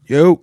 Yo.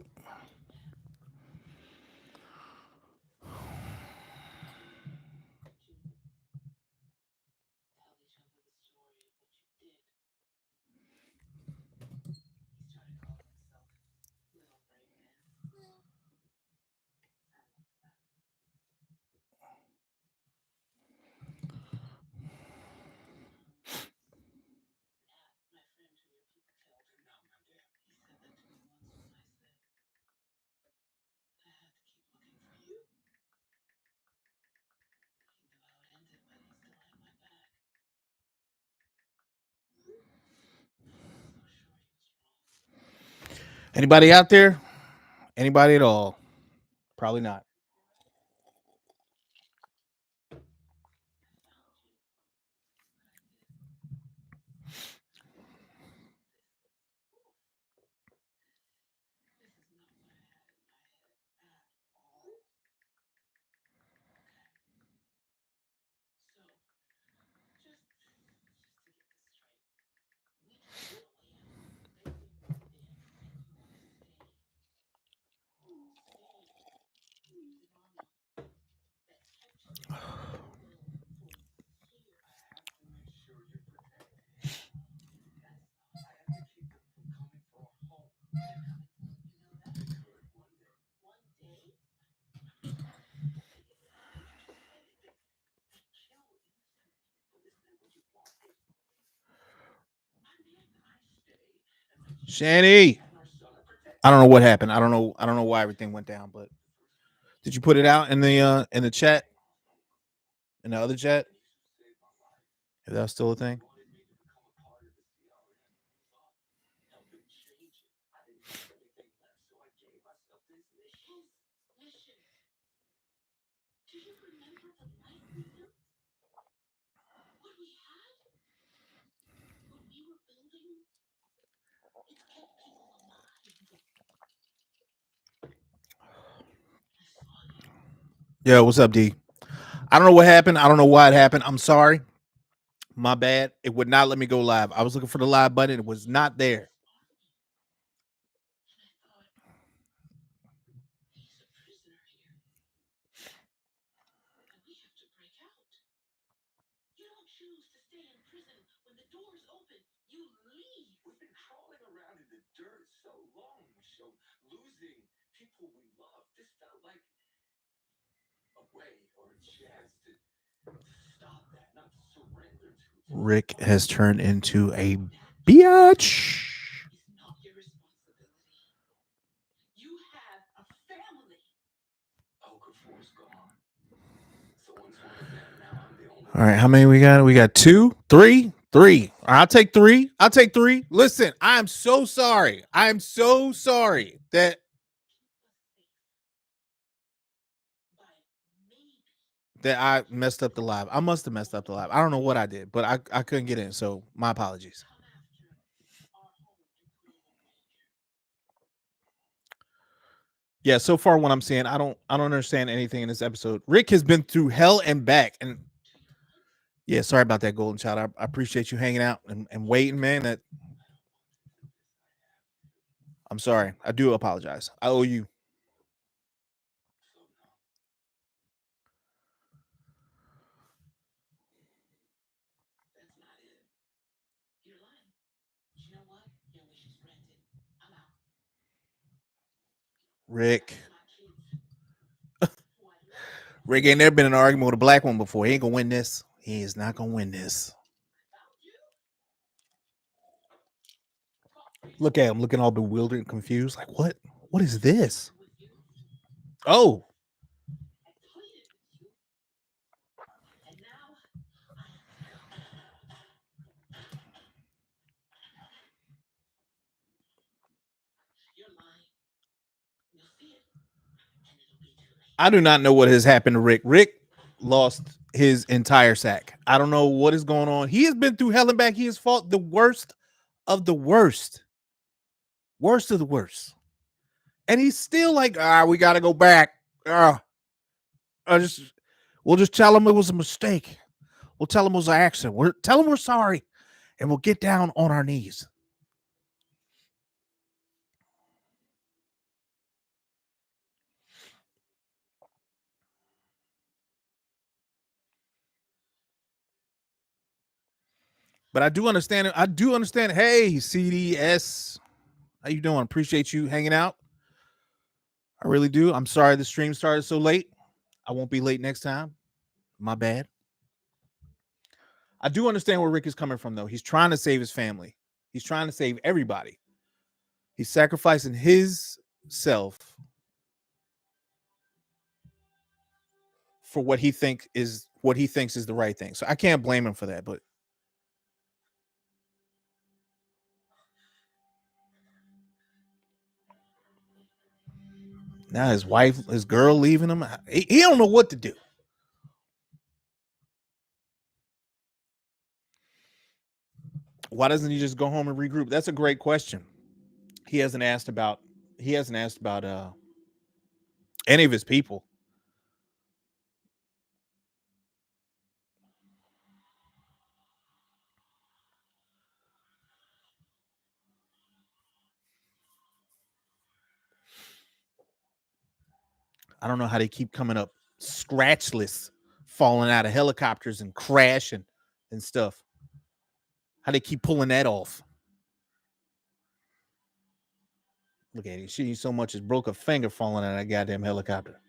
Anybody out there? Anybody at all? Probably not. Shanny. I don't know what happened. I don't know. I don't know why everything went down, but did you put it out in the chat? In the other chat? Is that still a thing? Yeah, what's up, D? I don't know what happened. I don't know why it happened. I'm sorry. My bad. It would not let me go live. I was looking for the live button. It was not there. Rick has turned into a biatch. All right, how many we got? We got two, three, three. I'll take three. I'll take three. Listen, I am so sorry. I am so sorry that I messed up the live. I must have messed up the live. I don't know what I did, but I couldn't get in. So my apologies. Yeah, so far what I'm saying, I don't understand anything in this episode. Rick has been through hell and back, and yeah, sorry about that, Golden Child. I appreciate you hanging out and waiting, man. That I'm sorry. I do apologize. I owe you. Rick. Rick ain't never been in an argument with a black one before. He ain't gonna win this. He is not gonna win this. Look at him, looking all bewildered and confused. Like, what? What is this? Oh, I do not know what has happened to Rick. Rick lost his entire sack. I don't know what is going on. He has been through hell and back. He has fought the worst of the worst. Worst of the worst. And he's still like, we gotta go back. We'll just tell him it was a mistake. We'll tell him it was an accident. Tell him we're sorry. And we'll get down on our knees. But I do understand it. I do understand. Hey, CDS, how you doing? Appreciate you hanging out. I really do. I'm sorry the stream started so late. I won't be late next time. My bad. I do understand where Rick is coming from, though. He's trying to save his family. He's trying to save everybody. He's sacrificing his self for what he thinks is the right thing. So I can't blame him for that. But now his wife, his girl leaving him. He don't know what to do. Why doesn't he just go home and regroup? That's a great question. He hasn't asked about any of his people. I don't know how they keep coming up scratchless, falling out of helicopters and crashing and stuff. How they keep pulling that off. Look at it. She so much as broke a finger falling out of that goddamn helicopter.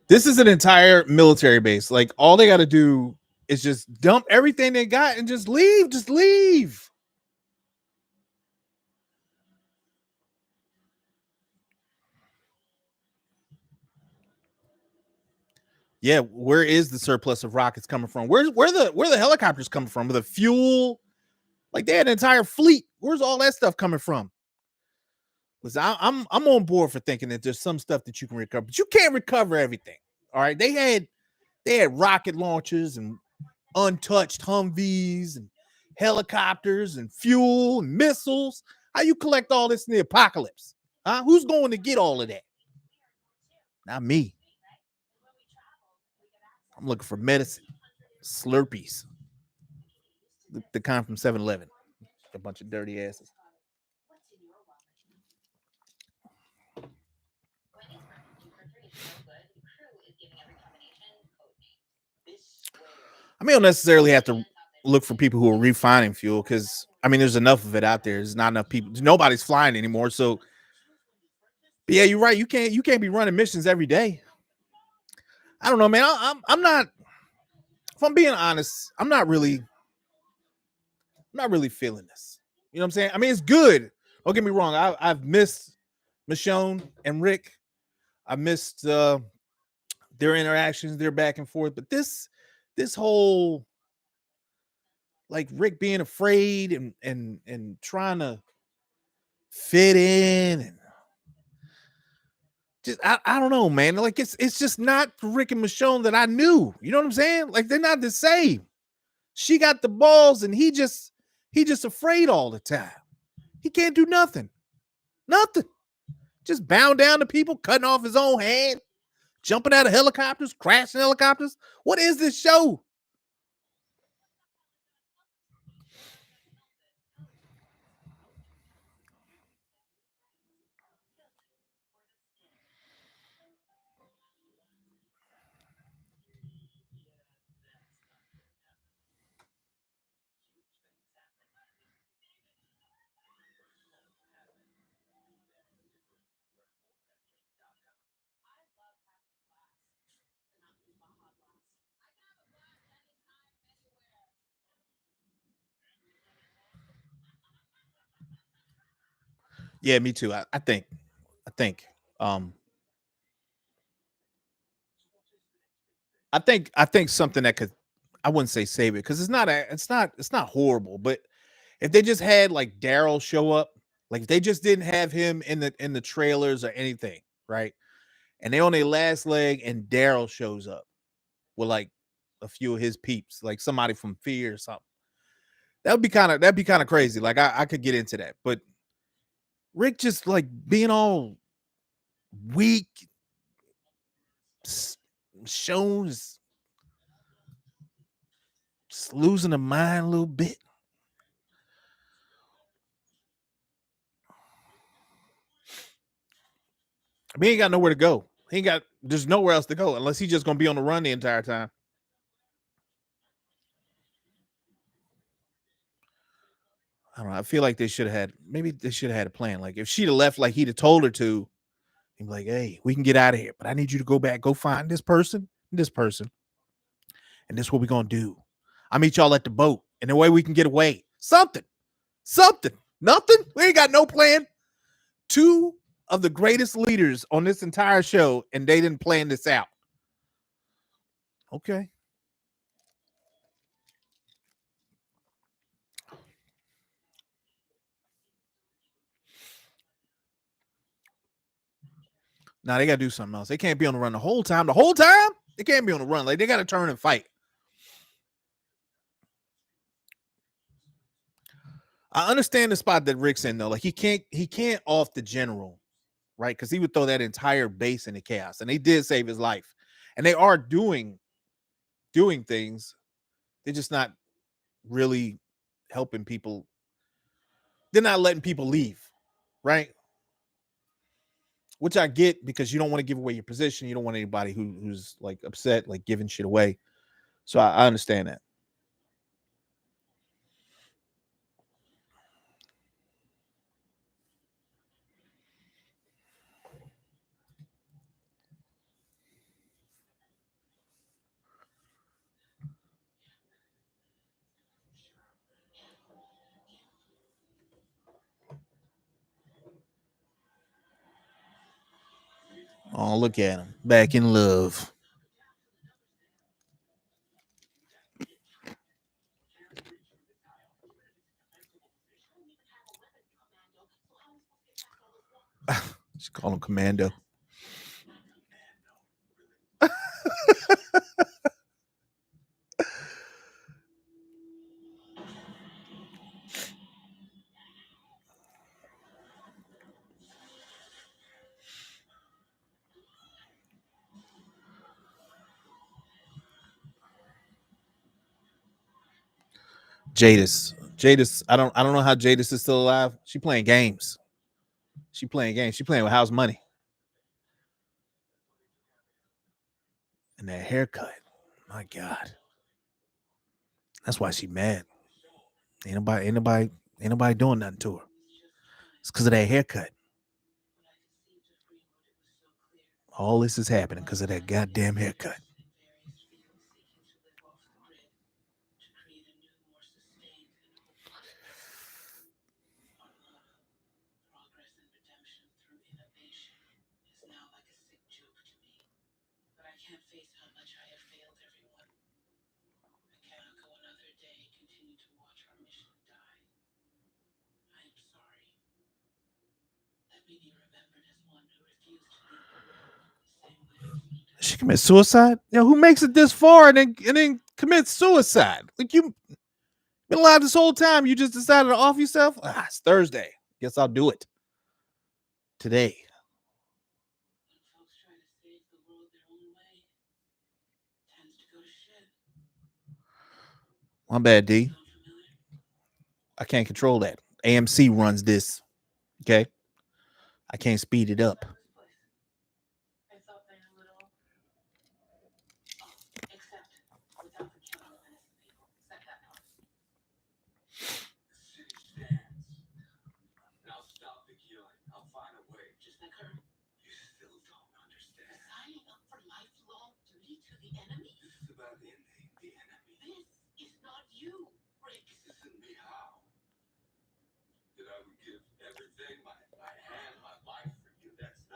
This is an entire military base. Like, all they got to do is just dump everything they got and just leave. Just leave. Yeah, where is the surplus of rockets coming from? Where the helicopters coming from? The fuel, like they had an entire fleet. Where's all that stuff coming from? Listen, I'm on board for thinking that there's some stuff that you can recover, but you can't recover everything. All right, they had rocket launchers and untouched Humvees and helicopters and fuel and missiles. How you collect all this in the apocalypse? Huh? Who's going to get all of that? Not me. I'm looking for medicine, Slurpees, the kind from 7-Eleven. A bunch of dirty asses. I mean, you don't necessarily have to look for people who are refining fuel, because I mean, there's enough of it out there. There's not enough people. Nobody's flying anymore. So, but yeah, you're right. You can't be running missions every day. I don't know, man. I'm not. If I'm being honest, I'm not really feeling this. You know what I'm saying? I mean, it's good. Don't get me wrong. I've missed Michonne and Rick. I missed their interactions, their back and forth. But this whole, like, Rick being afraid and trying to fit in, and just I don't know, man. Like, it's just not Rick and Michonne that I knew. You know what I'm saying? Like, they're not the same. She got the balls, and he just afraid all the time. He can't do nothing. Nothing. Just bound down to people, cutting off his own hand, jumping out of helicopters, crashing helicopters. What is this show? Yeah, me too. I think um I think something that could, I wouldn't say save it, because it's not horrible, but if they just had, like, Daryl show up, like if they just didn't have him in the trailers or anything, right? And they on their last leg and Daryl shows up with, like, a few of his peeps, like somebody from Fear or something. That'd be kind of crazy. Like, I could get into that. But Rick just, like, being all weak, Shows just losing the mind a little bit. He ain't got nowhere to go. There's nowhere else to go unless he's just gonna be on the run the entire time. I don't know. I feel like they should have had a plan. Like if she'd have left like he'd have told her to, he'd be like, hey, we can get out of here, but I need you to go back, go find this person, and this is what we're gonna do. I'll meet y'all at the boat, and the way we can get away. Something. Nothing. We ain't got no plan. Two of the greatest leaders on this entire show, and they didn't plan this out. Okay. Now they gotta do something else. They can't be on the run the whole time. They can't be on the run. Like they gotta turn and fight. I understand the spot that Rick's in though. Like he can't off the general, right? Because he would throw that entire base into chaos. And they did save his life. And they are doing things. They're just not really helping people. They're not letting people leave, right? Which I get because you don't want to give away your position. You don't want anybody who's like upset, like giving shit away. So I understand that. Oh, look at him. Back in love. Just call him Commando. Jadis. I don't know how Jadis is still alive. She playing games. She playing with house money. And that haircut. My God. That's why she mad. Ain't nobody doing nothing to her. It's because of that haircut. All this is happening because of that goddamn haircut. She commits suicide? You know, who makes it this far and then commits suicide? Like you been alive this whole time. You just decided to off yourself? It's Thursday. Guess I'll do it today. My bad, D. I can't control that. AMC runs this. Okay. I can't speed it up.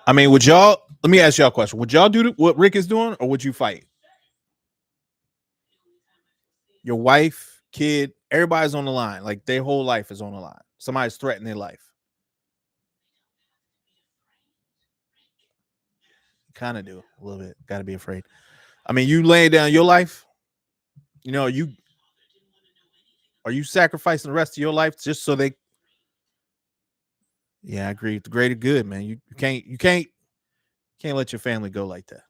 I mean, would y'all? Let me ask y'all a question. Would y'all do what Rick is doing, or would you fight? Your wife, kid, everybody's on the line. Like their whole life is on the line. Somebody's threatening their life. Kind of do a little bit. Got to be afraid. I mean, you laying down your life. You know, are you sacrificing the rest of your life just so they? Yeah, I agree. The greater good, man. You can't let your family go like that.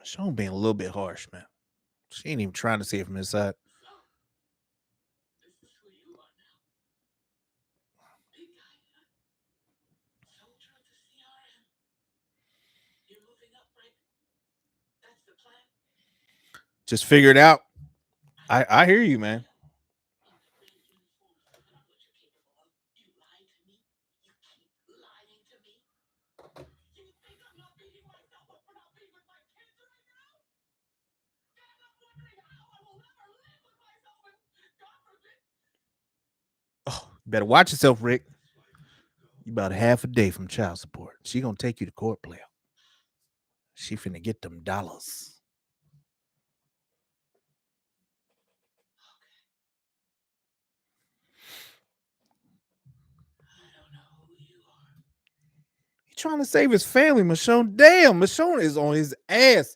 Michonne being a little bit harsh, man. She ain't even trying to see it from inside. Just figure it out. I hear you, man. Oh, you better watch yourself, Rick. You about half a day from child support. She gonna take you to court, player. She finna get them dollars. He trying to save his family, Michonne. Damn, Michonne is on his ass.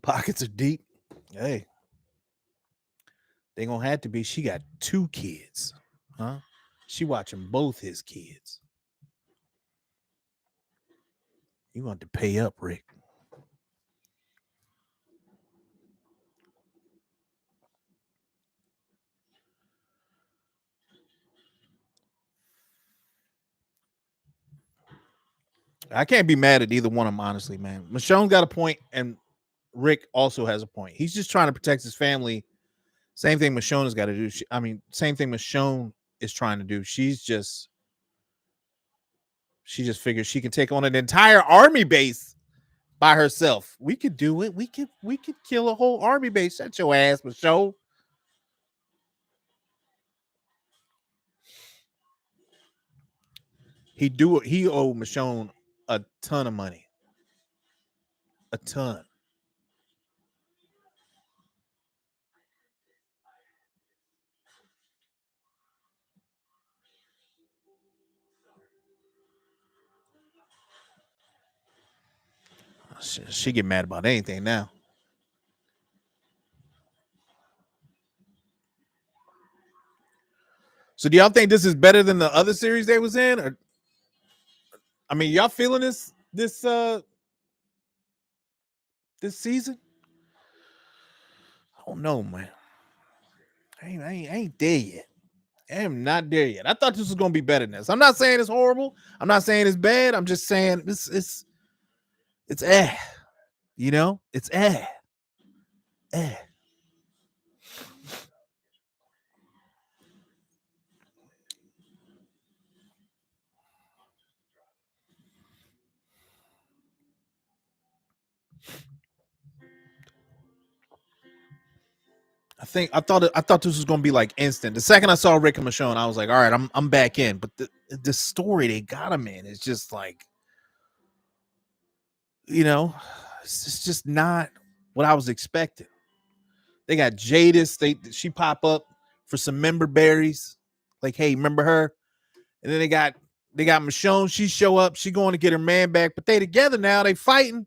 Pockets are deep. Hey, they gonna have to be. She got 2 kids, huh? She watching both his kids. You want to pay up, Rick. I can't be mad at either one of them, honestly, man. Michonne's got a point, and Rick also has a point. He's just trying to protect his family. Same thing Michonne has got to do. Same thing Michonne is trying to do. She just figures she can take on an entire army base by herself. We could do it. We could kill a whole army base. Shut your ass, Michonne. He owed Michonne a ton of money. A ton. She get mad about anything now. So do y'all think this is better than the other series they was in? Or I mean, y'all feeling this season? I don't know, man. I ain't there yet. I am not there yet. I thought this was gonna be better than this. I'm not saying it's horrible. I'm not saying it's bad. I'm just saying it's you know, it's eh. I thought this was gonna be like instant. The second I saw Rick and Michonne, I was like, all right, I'm back in. But the story they got him in is just like, you know, it's just not what I was expecting. They got Jadis. She pop up for some member berries. Like, hey, remember her? And then they got Michonne. She show up. She going to get her man back, but they together now. They fighting.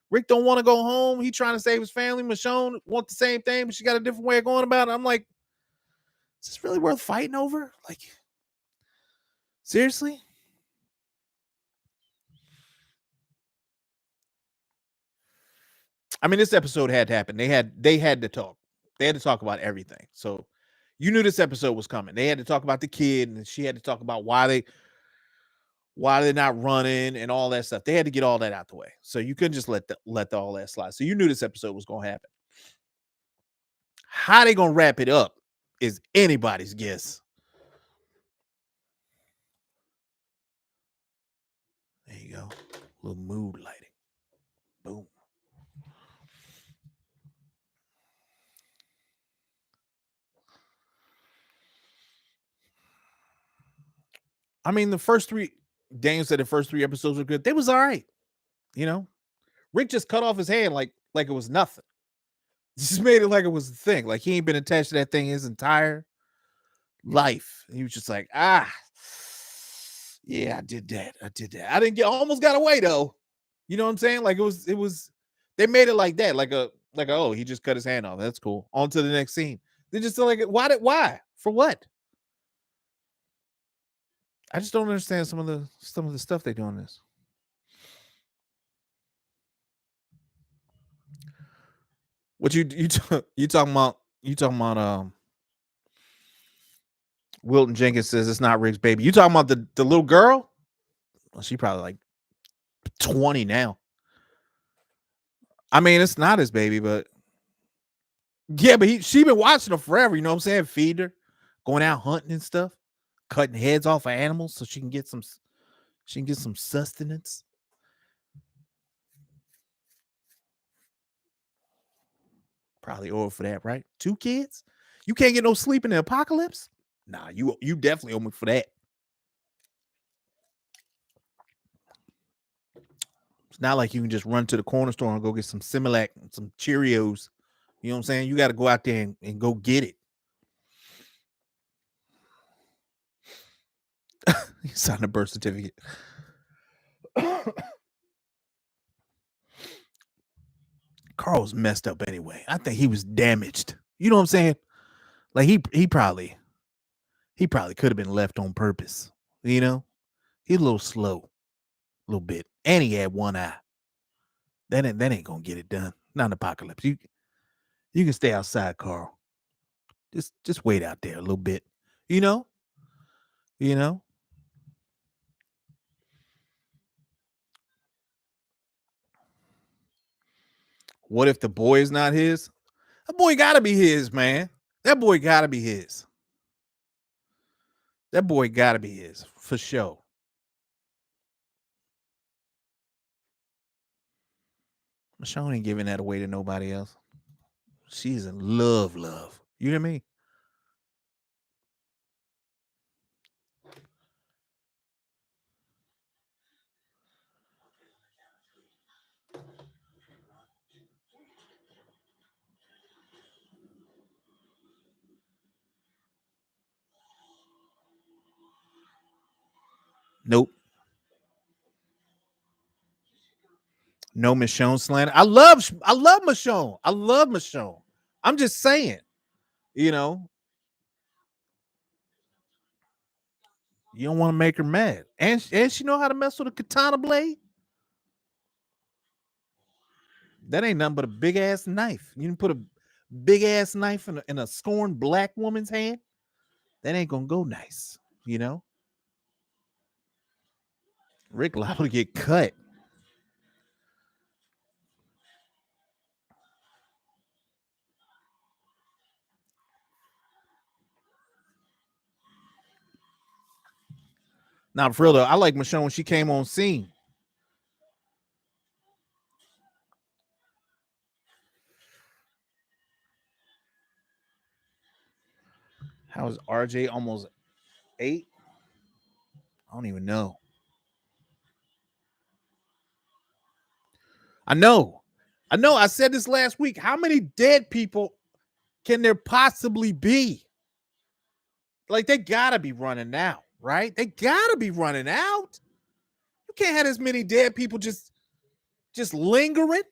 Rick don't want to go home. He trying to save his family. Michonne want the same thing, but she got a different way of going about it. I'm like, is this really worth fighting over? Like, seriously? I mean, this episode had to happen. They had to talk. They had to talk about everything. So you knew this episode was coming. They had to talk about the kid, and she had to talk about why they're not running and all that stuff. They had to get all that out the way. So you couldn't just let all that slide. So you knew this episode was gonna happen. How they gonna wrap it up is anybody's guess. There you go. A little mood lighting. Boom. I mean, the first 3 Daniel said the first 3 episodes were good. They was all right. You know, Rick just cut off his hand like it was nothing. Just made it like it was a thing. Like he ain't been attached to that thing his entire life. He was just like, Yeah, I did that. I did that. I didn't get almost got away though. You know what I'm saying? Like it was they made it like that, like oh, he just cut his hand off. That's cool. On to the next scene. They just like why? For what? I just don't understand some of the stuff they do on this. What you talking about Wilton Jenkins says it's not Rick's baby. You talking about the little girl? Well, she probably like 20 now. I mean, it's not his baby, but yeah, but she been watching her forever. You know what I'm saying? Feed her, going out hunting and stuff, cutting heads off of animals so she can get some sustenance. Probably owe her for that, right? 2 kids? You can't get no sleep in the apocalypse? Nah, you definitely owe me for that. It's not like you can just run to the corner store and go get some Similac and some Cheerios. You know what I'm saying? You got to go out there and go get it. You signed a birth certificate. Carl's messed up anyway. I think he was damaged. You know what I'm saying? Like he probably could have been left on purpose. You know, he's a little slow, a little bit, and he had one eye. That ain't gonna get it done. Not an apocalypse. You can stay outside, Carl. Just wait out there a little bit. You know, you know. What if the boy is not his? That boy gotta be his, man. That boy gotta be his. That boy gotta be his for sure. Michonne ain't giving that away to nobody else. She's in love, love. You know what I mean? Nope. No Michonne slander. I love Michonne. I love Michonne. I'm just saying, you know, you don't want to make her mad. And she know how to mess with a katana blade. That ain't nothing but a big ass knife. You can put a big ass knife in a scorned black woman's hand. That ain't gonna go nice, you know. Rick liable to get cut. Now, for real though, I like Michonne when she came on scene. How is RJ almost 8? I don't even know. I know. I know. I said this last week. How many dead people can there possibly be? Like they gotta be running out, right? They gotta be running out. You can't have as many dead people just lingering.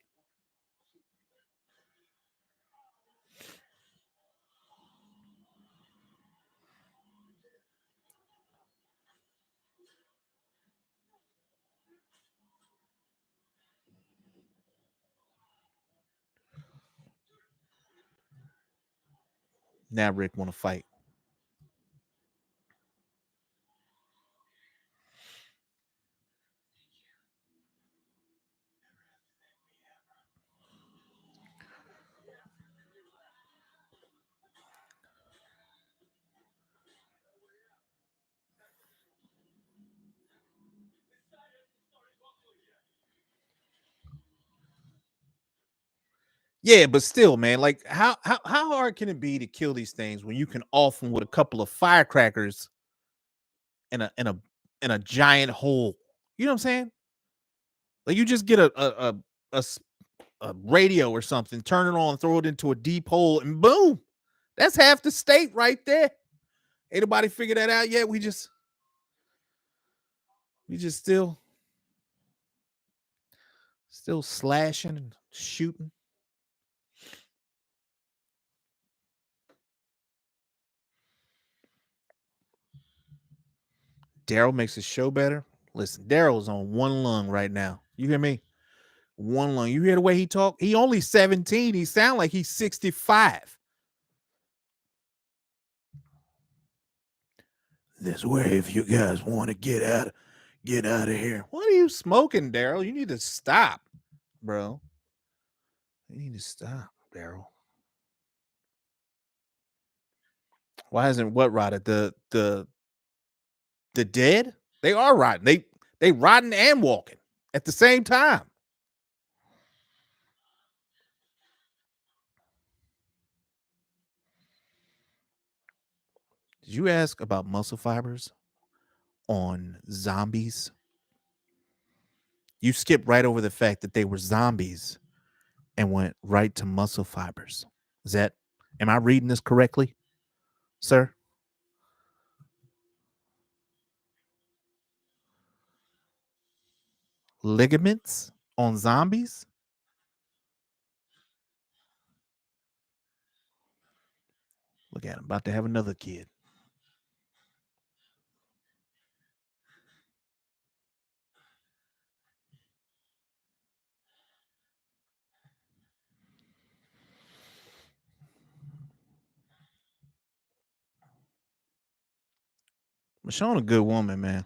Now Rick want to fight. Yeah, but still, man, like how hard can it be to kill these things when you can off them with a couple of firecrackers in a giant hole? You know what I'm saying? Like you just get a radio or something, turn it on, throw it into a deep hole, and boom, that's half the state right there. Ain't nobody figured that out yet. We just We just still slashing and shooting. Daryl makes the show better. Listen, Daryl's on one lung right now. You hear me? One lung. You hear the way he talk? He only 17. He sound like he's 65. This way, if you guys want to get out of here. What are you smoking, Daryl? You need to stop, bro. You need to stop, Daryl. Why hasn't what rotted? The dead? They are rotting. They rotting and walking at the same time. Did you ask about muscle fibers on zombies? You skipped right over the fact that they were zombies and went right to muscle fibers. Am I reading this correctly, sir? Ligaments on zombies? Look at him, about to have another kid. Michonne a good woman, man.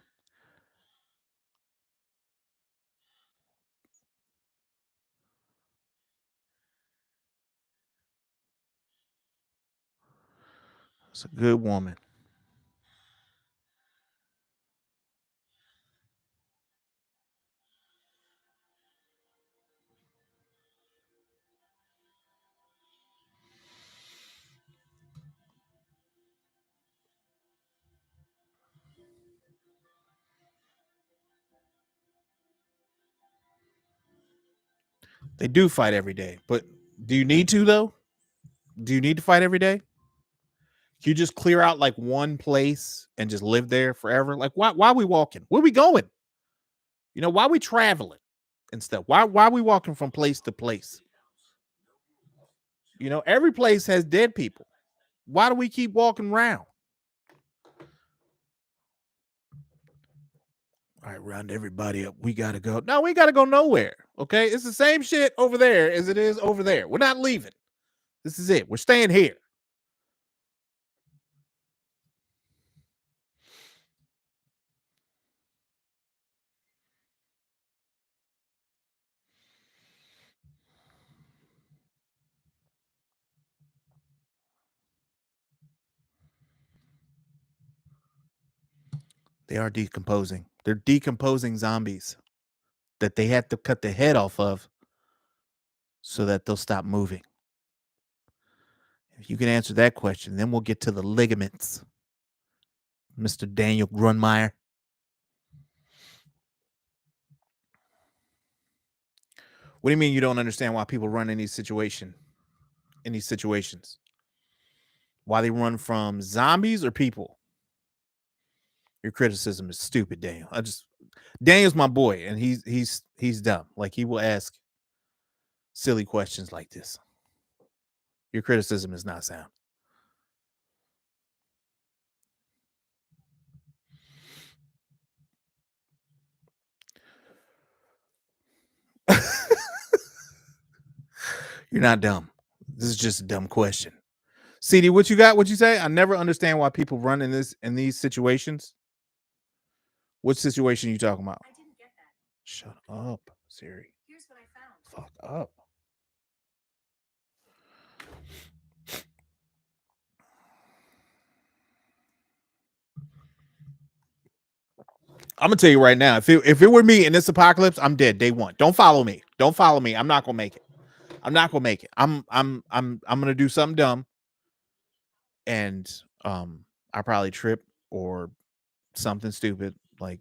It's a good woman. They do fight every day, but do you need to though? Do you need to fight every day? Can you just clear out like one place and just live there forever? Like why are we walking? Where are we going? You know, why are we traveling and stuff? Why are we walking from place to place? You know, every place has dead people. Why do we keep walking around? All right, round everybody up. We gotta go. No, we gotta go nowhere. Okay, it's the same shit over there as it is over there. We're not leaving. This is it. We're staying here. They are decomposing. They're decomposing zombies that they have to cut the head off of so that they'll stop moving. If you can answer that question, then we'll get to the ligaments, Mr. Daniel Grunmeyer. What do you mean you don't understand why people run in these situations? Why they run from zombies or people? Your criticism is stupid, Daniel. Daniel's my boy, and he's dumb. Like he will ask silly questions like this. Your criticism is not sound. You're not dumb. This is just a dumb question. CD, what you got? What you say? I never understand why people run in these situations. What situation you talking about? Shut up, Siri. Fuck up. I'm gonna tell you right now. If it were me in this apocalypse, I'm dead day one. Don't follow me. Don't follow me. I'm not gonna make it. I'm not gonna make it. I'm gonna do something dumb, and I probably trip or something stupid like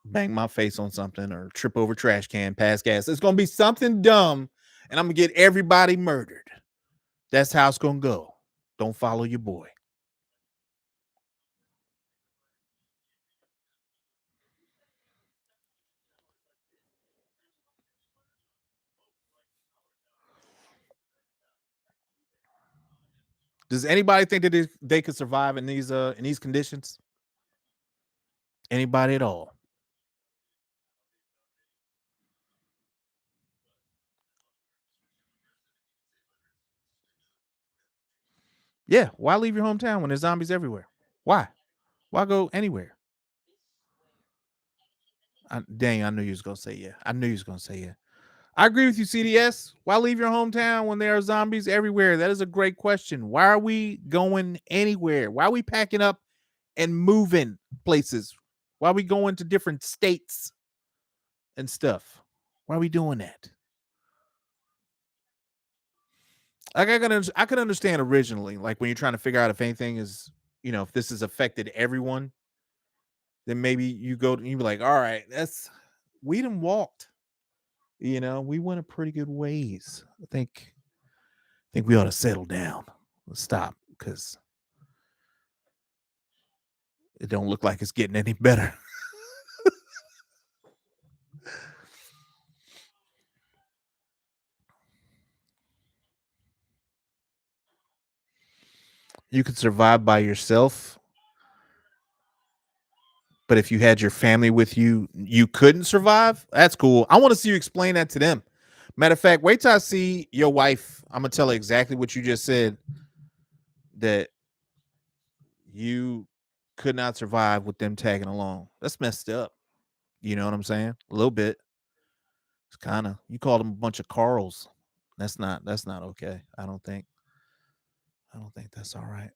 bang my face on something or trip over trash can, pass gas. It's gonna be something dumb, and I'm gonna get everybody murdered. That's how it's gonna go. Don't follow your boy. Does anybody think that they could survive in these conditions? Anybody at all? Yeah. Why leave your hometown when there's zombies everywhere? Why? Why go anywhere? Dang, I knew you was gonna say yeah. I knew you was gonna say yeah. I agree with you, CDS. Why leave your hometown when there are zombies everywhere? That is a great question. Why are we going anywhere? Why are we packing up and moving places? Why are we going to different states and stuff? Why are we doing that? Like I could understand originally, like when you're trying to figure out if anything is, if this has affected everyone, then maybe you be like, all right, that's we done walked. We went a pretty good ways. I think we ought to settle down. Let's stop because it don't look like it's getting any better. You could survive by yourself, but if you had your family with you, you couldn't survive. That's cool. I want to see you explain that to them. Matter of fact, wait till I see your wife. I'm gonna tell her exactly what you just said. That you could not survive with them tagging along. That's messed up. You know what I'm saying? A little bit. It's kind of you called them a bunch of Carls. That's not okay. I don't think that's all right.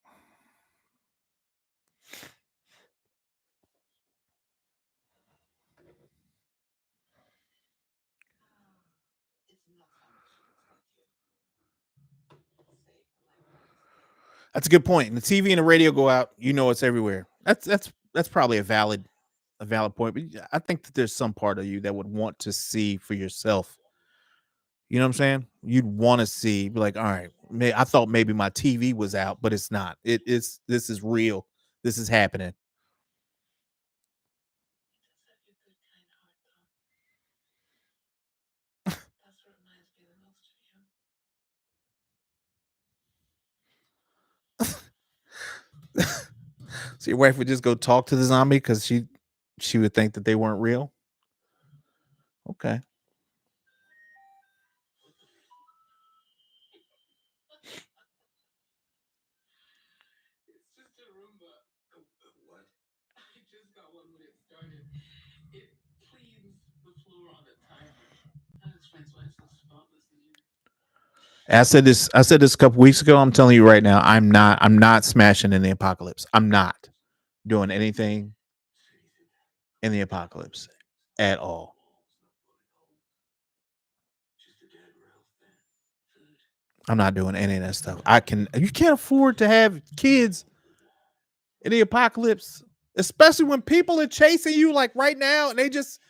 That's a good point. And the TV and the radio go out, it's everywhere. That's probably a valid point. But yeah, I think that there's some part of you that would want to see for yourself. You know what I'm saying? You'd want to see, be like, all right, I thought maybe my TV was out, but it's not. It's this is real. This is happening. So your wife would just go talk to the zombie because she would think that they weren't real. Okay. I said this a couple weeks ago. I'm telling you right now, I'm not smashing in the apocalypse. I'm not doing anything in the apocalypse at all. I'm not doing any of that stuff. You can't afford to have kids in the apocalypse, especially when people are chasing you like right now and they just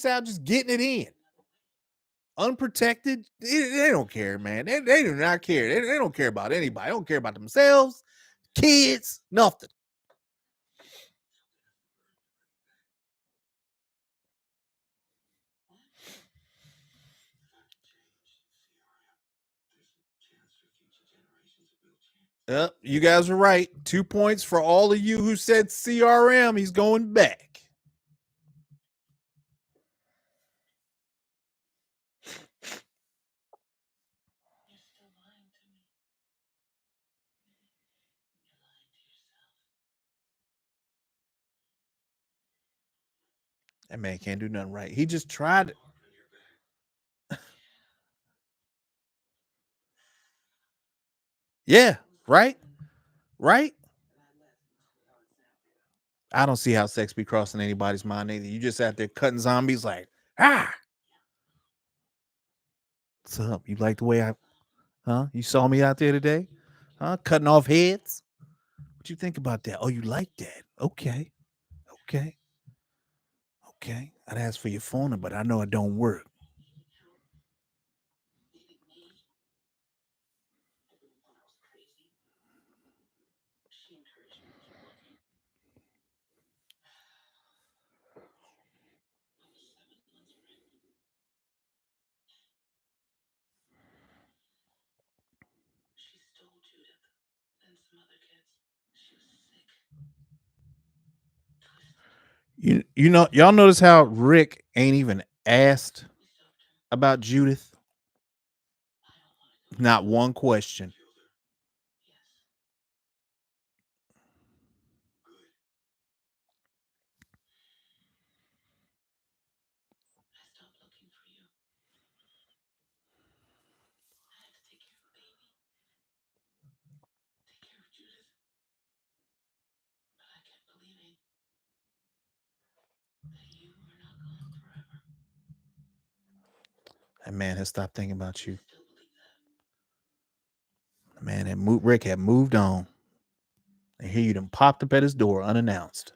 out just getting it in. Unprotected. They don't care, man. They do not care. They don't care about anybody. They don't care about themselves, kids, nothing. Yep, you guys are right. 2 points for all of you who said CRM. He's going back. That man can't do nothing right. He just tried. Yeah, right, right. I don't see how sex be crossing anybody's mind either. You just out there cutting zombies like, ah, what's up? You like the way huh? You saw me out there today? Huh? Cutting off heads? What you think about that? Oh, you like that? Okay, okay, okay. I'd ask for your phone number, but I know it don't work. You know, y'all notice how Rick ain't even asked about Judith? Not one question. That man has stopped thinking about you. The man had moved. Rick had moved on, and here you done popped up at his door unannounced.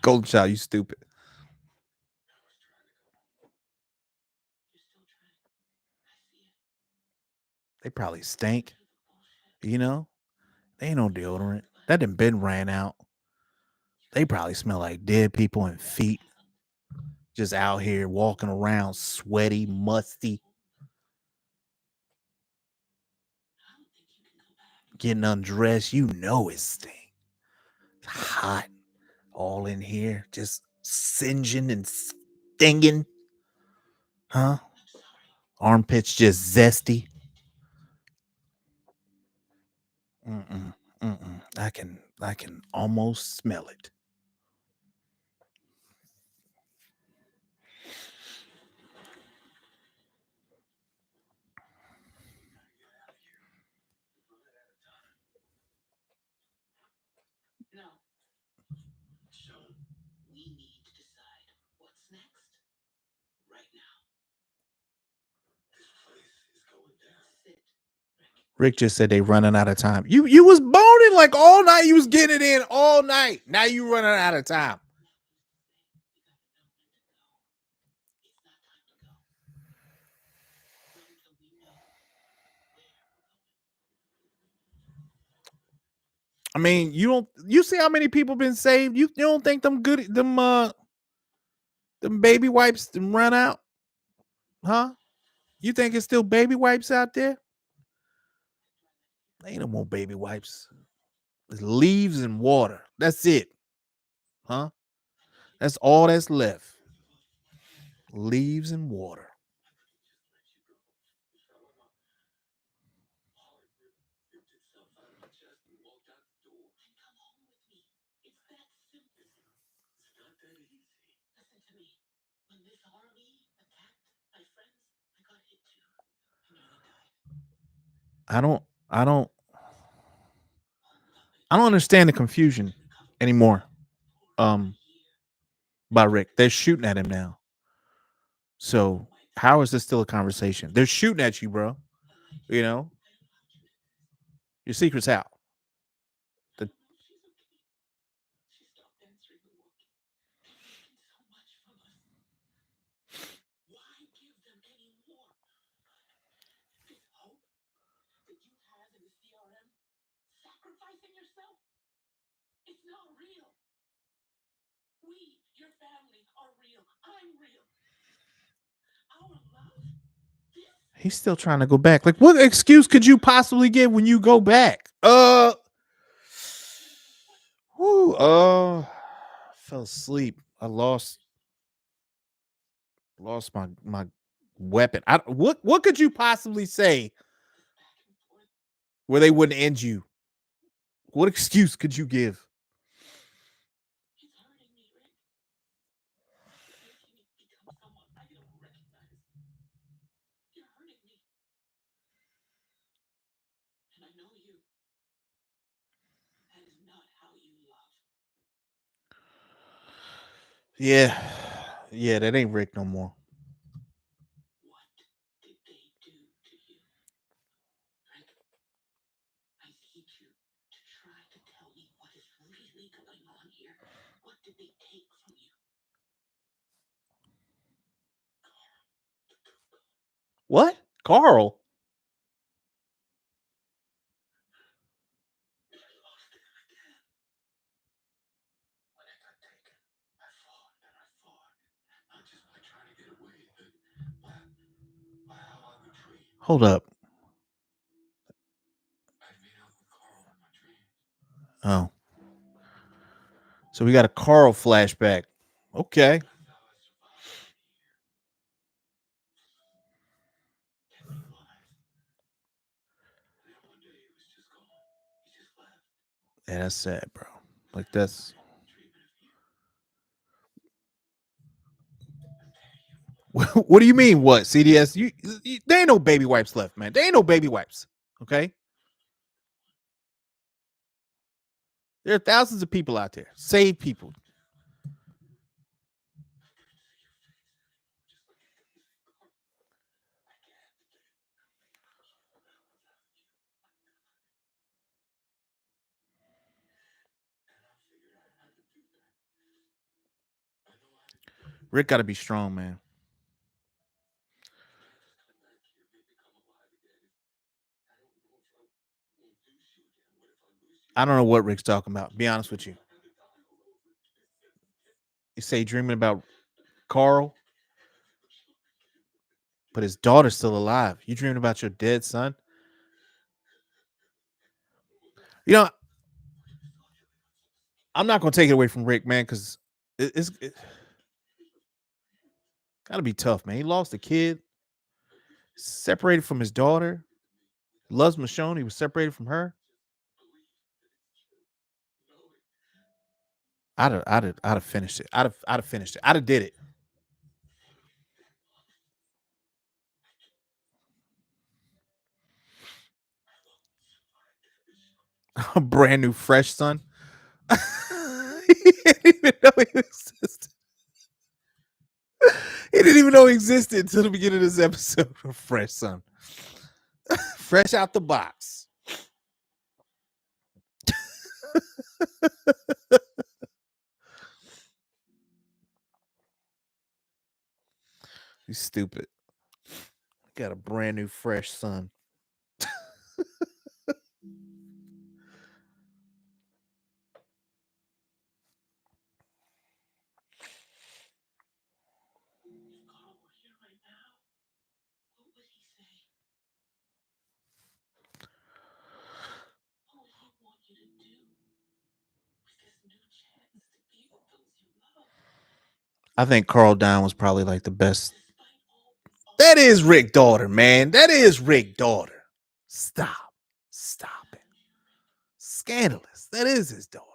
Golden Child, you stupid. They probably stink. You know, they ain't no deodorant. That done been ran out. They probably smell like dead people and feet. Just out here walking around, sweaty, musty, getting undressed. You know it stink. It's hot, all in here, just singeing and stinging. Huh? Armpits just zesty. Mm-mm, mm-mm. I can almost smell it. Rick just said they running out of time. You was boning like all night. You was getting it in all night. Now you running out of time. I mean, you see how many people been saved? You don't think them baby wipes them run out? Huh? You think it's still baby wipes out there? Ain't no more baby wipes. It's leaves and water. That's it. Huh? That's all that's left. Leaves and water. I don't I don't I don't understand the confusion anymore. Um by Rick. They're shooting at him now. So how is this still a conversation? They're shooting at you, bro. You know, your secret's out. The, he's still trying to go back. Like, what excuse could you possibly give when you go back? Whoo, fell asleep. I lost my weapon. What could you possibly say where they wouldn't end you? What excuse could you give? Yeah, yeah, that ain't Rick no more. What? Carl? Hold up. Oh. So we got a Carl flashback. Okay. Yeah, that's sad, bro. Like that's what do you mean? What CDS? There ain't no baby wipes left, man. There ain't no baby wipes. Okay, there are thousands of people out there. Save people. Rick got to be strong, man. I don't know what Rick's talking about. Be honest with you. You say dreaming about Carl, but his daughter's still alive. You dreaming about your dead son? You know, I'm not gonna take it away from Rick, man, because it's gotta be tough, man. He lost a kid, separated from his daughter, loves Michonne. He was separated from her. I'd have finished it. I'd have finished it. I'd have did it. A brand new fresh son. He didn't even know he existed. He didn't even know he existed until the beginning of this episode. A fresh son. Fresh out the box. He's stupid. Got a brand new fresh son. I think Carl Down was probably like the best. That is Rick daughter, man. That is Rick daughter. Stop. Stop it. Scandalous. That is his daughter.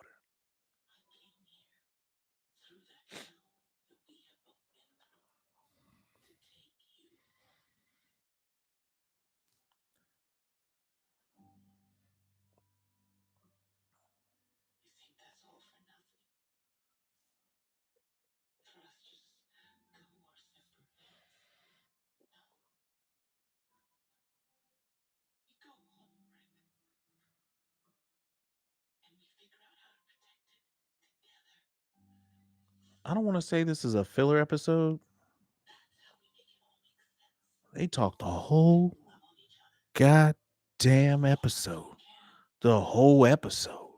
I don't want to say this is a filler episode. They talked the whole goddamn episode. The whole episode.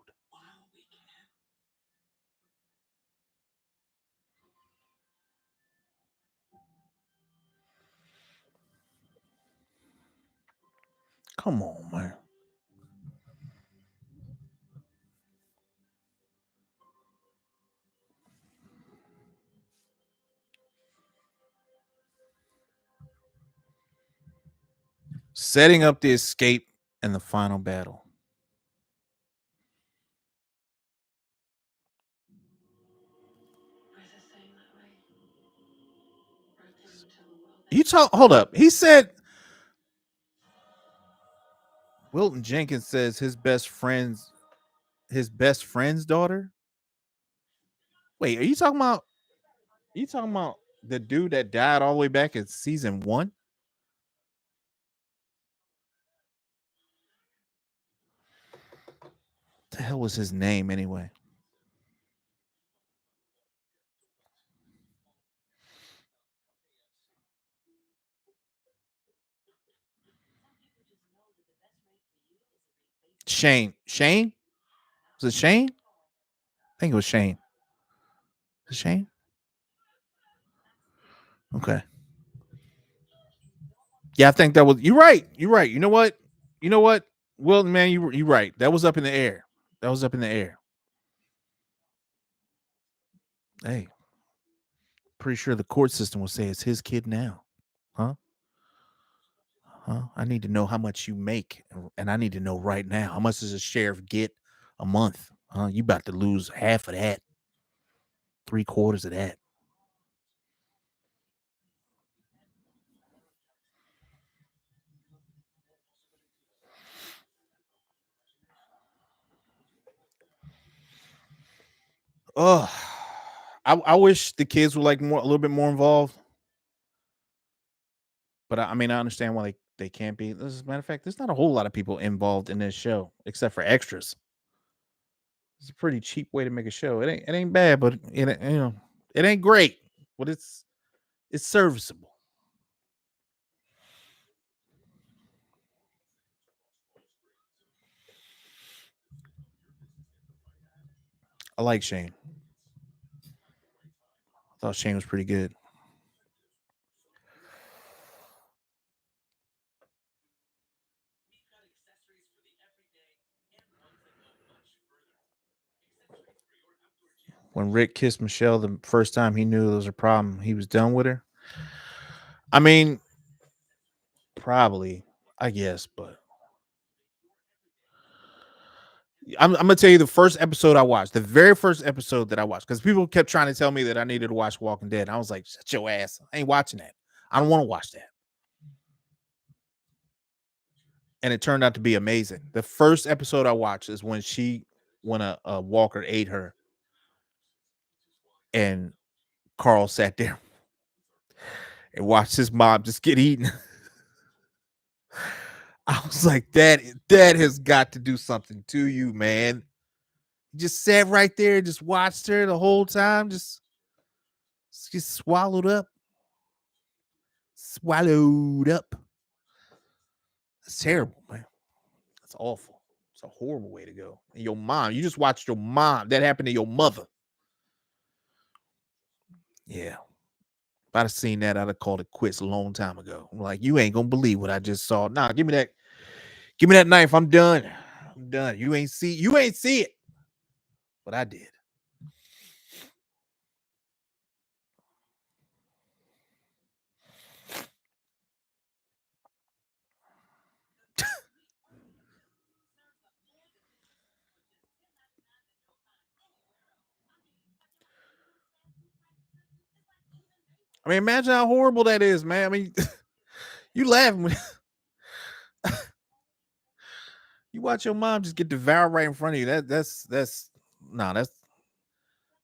Come on, man. Setting up the escape and the final battle. You talk. Hold up. He said. Wilton Jenkins says his best friend's daughter. Wait, are you talking about? You talking about the dude that died all the way back in season 1? The hell was his name anyway? Shane. Shane? Was it Shane? I think it was Shane. Was it Shane? Okay. Yeah, I think that was. You're right. You're right. You know what? You know what? Well, man, you right. That was up in the air. That was up in the air. Hey, pretty sure the court system will say it's his kid now. Huh? Huh? I need to know how much you make, and I need to know right now how much does a sheriff get a month? Huh? You about to lose half of that, three quarters of that. Oh, I wish the kids were like more a little bit more involved, but I mean I understand why they can't be. As a matter of fact, there's not a whole lot of people involved in this show except for extras. It's a pretty cheap way to make a show. It ain't bad, but it ain't great, but it's serviceable. I like Shane. I thought Shane was pretty good. When Rick kissed Michelle the first time he knew there was a problem, he was done with her. I mean, probably, I guess, but I'm gonna tell you the first episode I watched, the very first episode that I watched, because people kept trying to tell me that I needed to watch Walking Dead. I was like, shut your ass. I ain't watching that. I don't want to watch that. And it turned out to be amazing. The first episode I watched is when a walker ate her and Carl sat there and watched his mom just get eaten. I was like, that has got to do something to you, man. You just sat right there and just watched her the whole time, just swallowed up. Swallowed up. That's terrible, man. That's awful. It's a horrible way to go. And your mom, you just watched your mom. That happened to your mother. Yeah. If I'd have seen that, I'd have called it quits a long time ago. I'm like, you ain't gonna believe what I just saw. Nah, give me that knife. I'm done. I'm done. You ain't see it. But I did. I mean, imagine how horrible that is, man. I mean, you laughing when you watch your mom just get devoured right in front of you. That's no,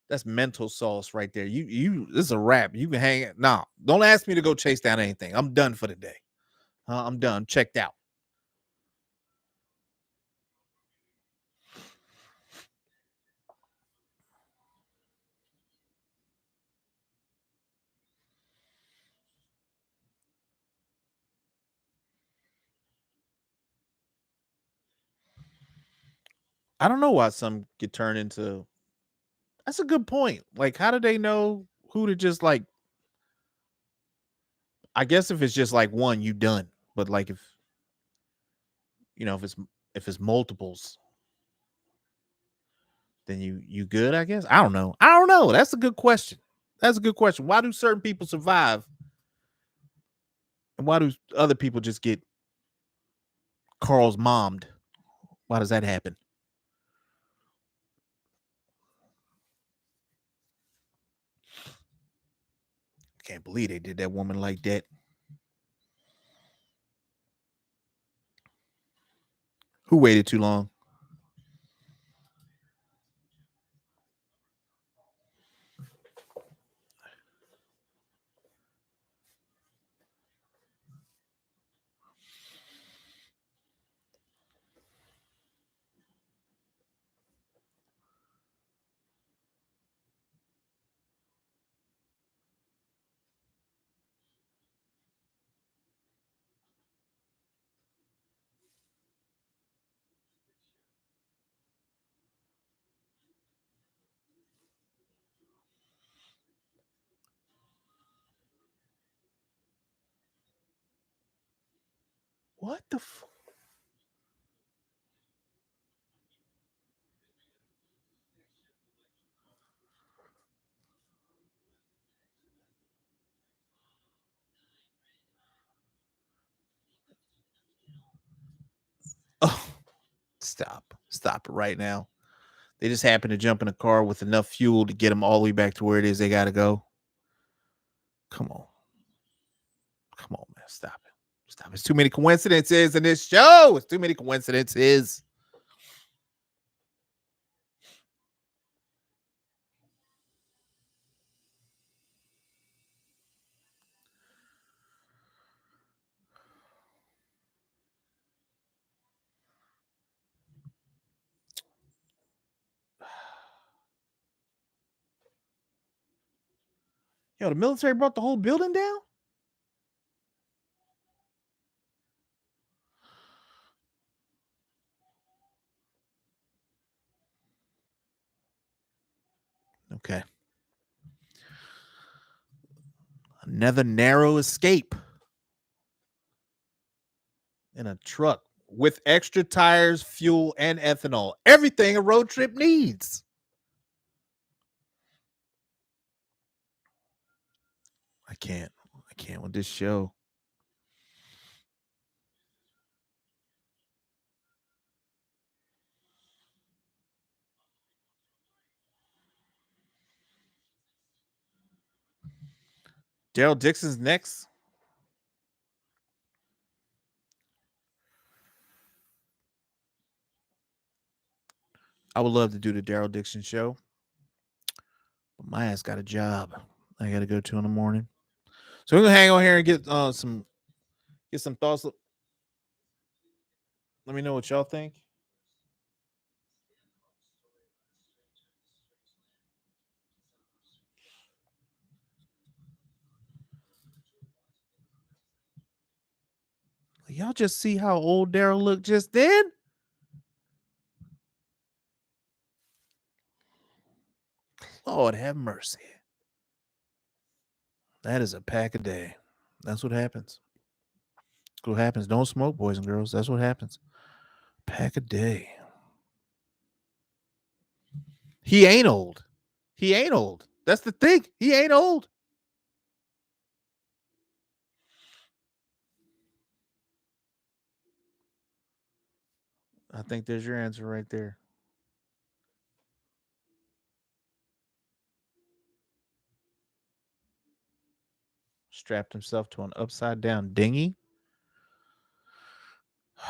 that's mental sauce right there. This is a wrap. You can hang it. No, don't ask me to go chase down anything. I'm done for the day. I'm done. Checked out. I don't know why some get turned into. That's a good point. Like, how do they know who to just like? I guess if it's just like one, you done. But like if if it's multiples, then you good. I guess I don't know. I don't know. That's a good question. That's a good question. Why do certain people survive, and why do other people just get Carl's mommed? Why does that happen? Can't believe they did that woman like that. Who waited too long? What the Oh, stop it right now. They just happen to jump in a car with enough fuel to get them all the way back to where it is they got to go. Come on. Come on, man. Stop it. Stop. It's too many coincidences in this show. It's too many coincidences. Yo, the military brought the whole building down? Okay. Another narrow escape in a truck with extra tires, fuel, and ethanol. Everything a road trip needs. I can't. I can't with this show. Daryl Dixon's next. I would love to do the Daryl Dixon show, but my ass got a job I got to go to in the morning. So we're gonna hang on here and get some thoughts. Let me know what y'all think. Y'all just see how old Daryl looked just then? Lord have mercy. That is a pack a day. That's what happens. That's what happens. Don't smoke, boys and girls. That's what happens. Pack a day. He ain't old. He ain't old. That's the thing. He ain't old. I think there's your answer right there. Strapped himself to an upside down dinghy. I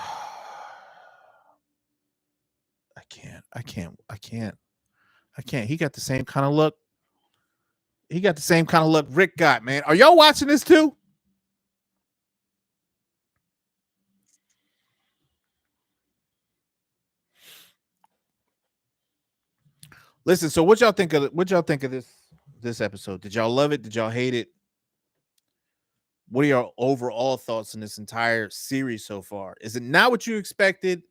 can't. I can't. I can't. I can't. He got the same kind of look. He got the same kind of look Rick got, man. Are y'all watching this too? Listen, so what y'all think of this episode? Did y'all love it? Did y'all hate it? What are your overall thoughts on this entire series so far? Is it not what you expected?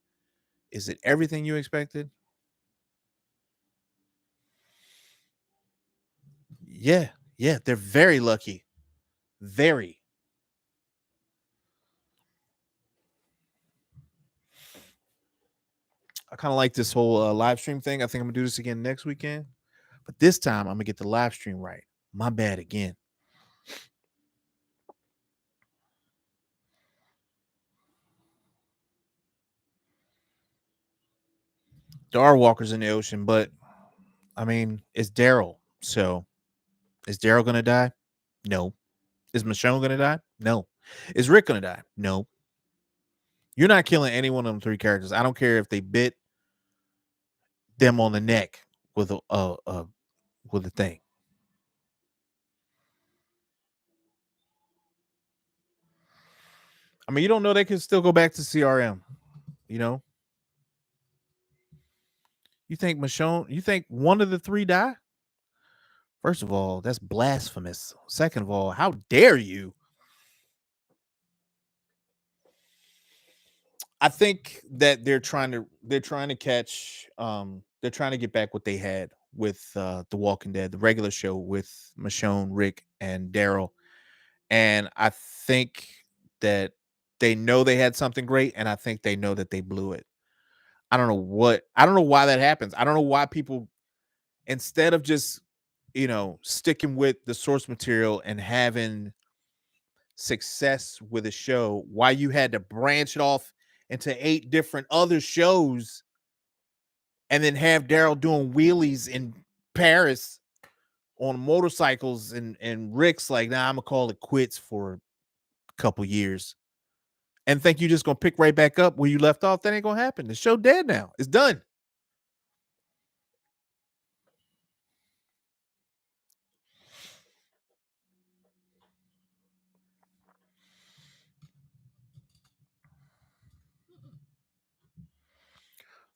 Is it everything you expected? Yeah, yeah, they're very lucky. Very. I kind of like this whole live stream thing. I think I'm gonna do this again next weekend, but this time I'm gonna get the live stream right. My bad again. There are walkers in the ocean, but I mean, it's Daryl. So is Daryl gonna die? No. Is Michonne gonna die? No. Is Rick gonna die? No. You're not killing any one of them three characters. I don't care if they bit them on the neck with a thing. I mean, you don't know they can still go back to CRM. You know, you think Michonne? You think one of the three die? First of all, that's blasphemous. Second of all, how dare you? I think that they're trying to catch they're trying to get back what they had with The Walking Dead, the regular show with Michonne, Rick, and Daryl. And I think that They know they had something great, and I think they know that they blew it. I don't know why that happens. I don't know why people, instead of just, sticking with the source material and having success with a show, why you had to branch it off into 8 different other shows and then have Daryl doing wheelies in Paris on motorcycles, and Rick's like, "Nah, Imma call it quits for a couple years." And think you just gonna pick right back up where you left off. That ain't gonna happen. The show dead now. It's done.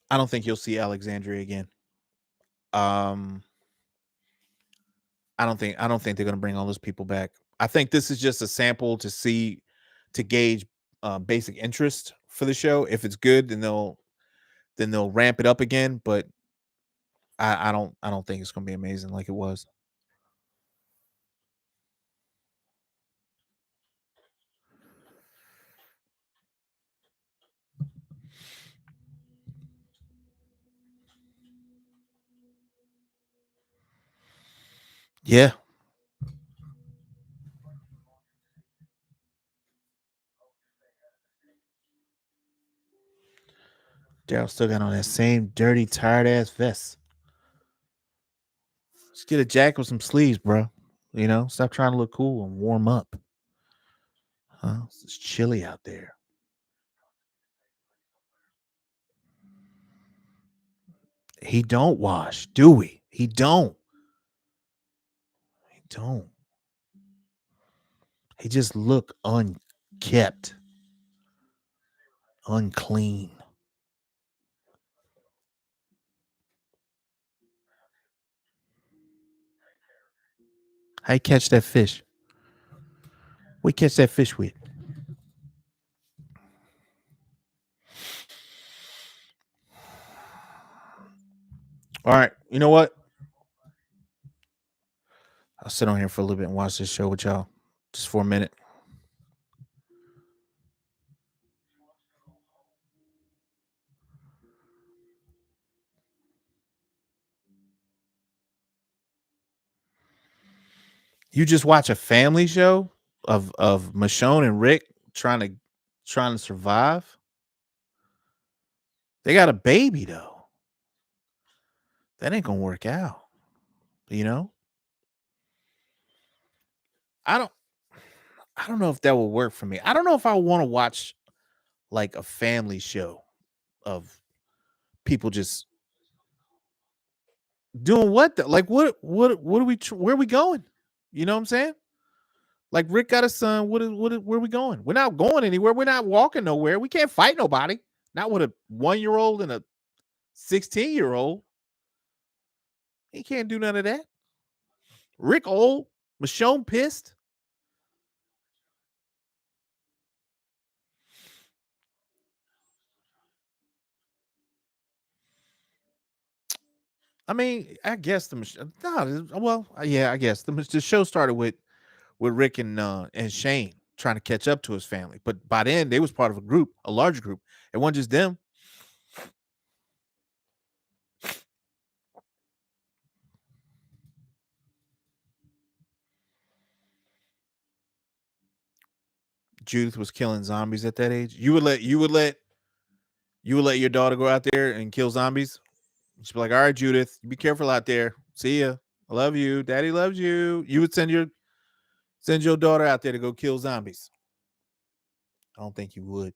I don't think you'll see Alexandria again. Um, I don't think they're gonna bring all those people back. I think this is just a sample to gauge basic interest for the show. If it's good, then they'll ramp it up again. But I don't think it's gonna be amazing like it was. Yeah, Daryl still got on that same dirty, tired ass vest. Just get a jacket with some sleeves, bro. Stop trying to look cool and warm up. Huh? It's chilly out there. He don't wash, do we? He don't. He don't. He just look unkept, unclean. How you catch that fish? We catch that fish with. All right. You know what? I'll sit on here for a little bit and watch this show with y'all. Just for a minute. You just watch a family show of Michonne and Rick trying to survive. They got a baby though. That ain't gonna work out. You know? I don't I don't know if that will work for me. I don't know if I want to watch like a family show of people just doing what like what are where are we going? You know what I'm saying? Like Rick got a son. Where are we going? We're not going anywhere. We're not walking nowhere. We can't fight nobody. Not with a 1-year old and a 16-year-old. He can't do none of that. Rick old, Michonne pissed. I mean, I guess no, well, yeah, I guess the show started with Rick and Shane trying to catch up to his family, but by then they was part of a group, a large group. It wasn't just them. Judith was killing zombies at that age. You would let your daughter go out there and kill zombies. She'd be like, "All right, Judith, you be careful out there. See ya. I love you. Daddy loves you." You would send your daughter out there to go kill zombies. I don't think you would.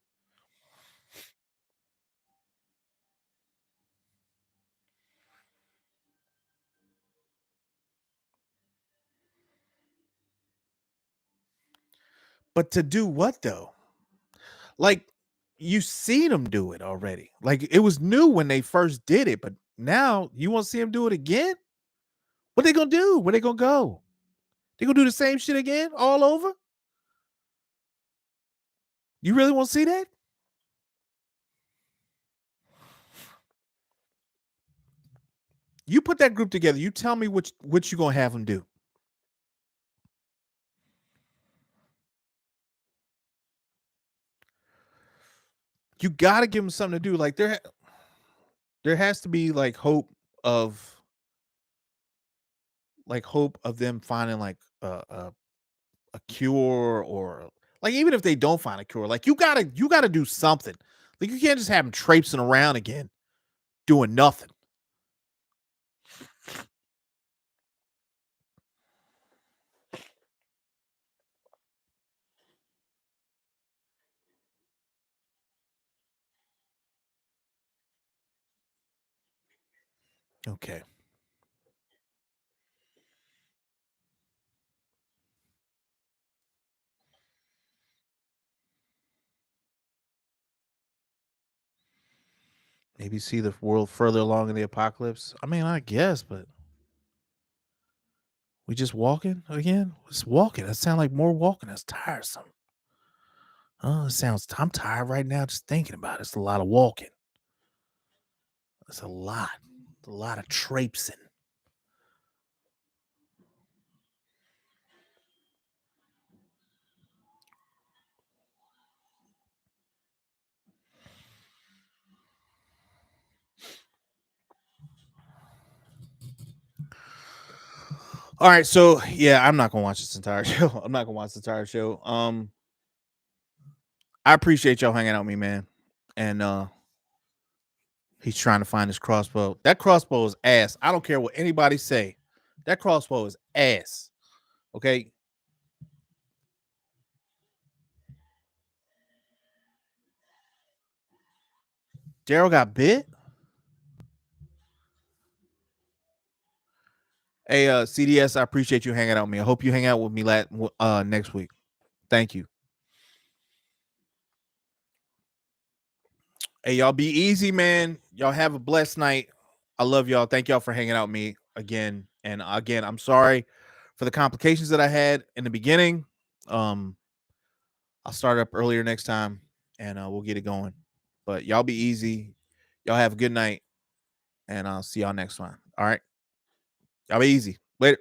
But to do what though? Like you seen them do it already. Like it was new when they first did it, but now you want to see them do it again? What they gonna do? Where they gonna go? They gonna do the same shit again all over? You really want to see that? You put that group together. You tell me which you gonna have them do. You got to give them something to do. Like there has to be of hope of them finding a cure, or like even if they don't find a cure, like you gotta do something. Like you can't just have them traipsing around again doing nothing. Okay. Maybe see the world further along in the apocalypse. I mean, I guess, but we just walking again? Just walking. That sound like more walking. That's tiresome. Oh, it sounds I'm tired right now just thinking about it. It's a lot of walking. It's a lot. A lot of traipsing. All right, so yeah, I'm not gonna watch this entire show. I'm not gonna watch the entire show. I appreciate y'all hanging out with me, man. And he's trying to find his crossbow. That crossbow is ass. I don't care what anybody say. That crossbow is ass. Okay. Daryl got bit. Hey, CDS, I appreciate you hanging out with me. I hope you hang out with me next week. Thank you. Hey, y'all be easy, man. Y'all have a blessed night. I love y'all. Thank y'all for hanging out with me again. And again, I'm sorry for the complications that I had in the beginning. Um, I'll start up earlier next time and we'll get it going. But y'all be easy. Y'all have a good night and I'll see y'all next one. All right. Y'all be easy. Later.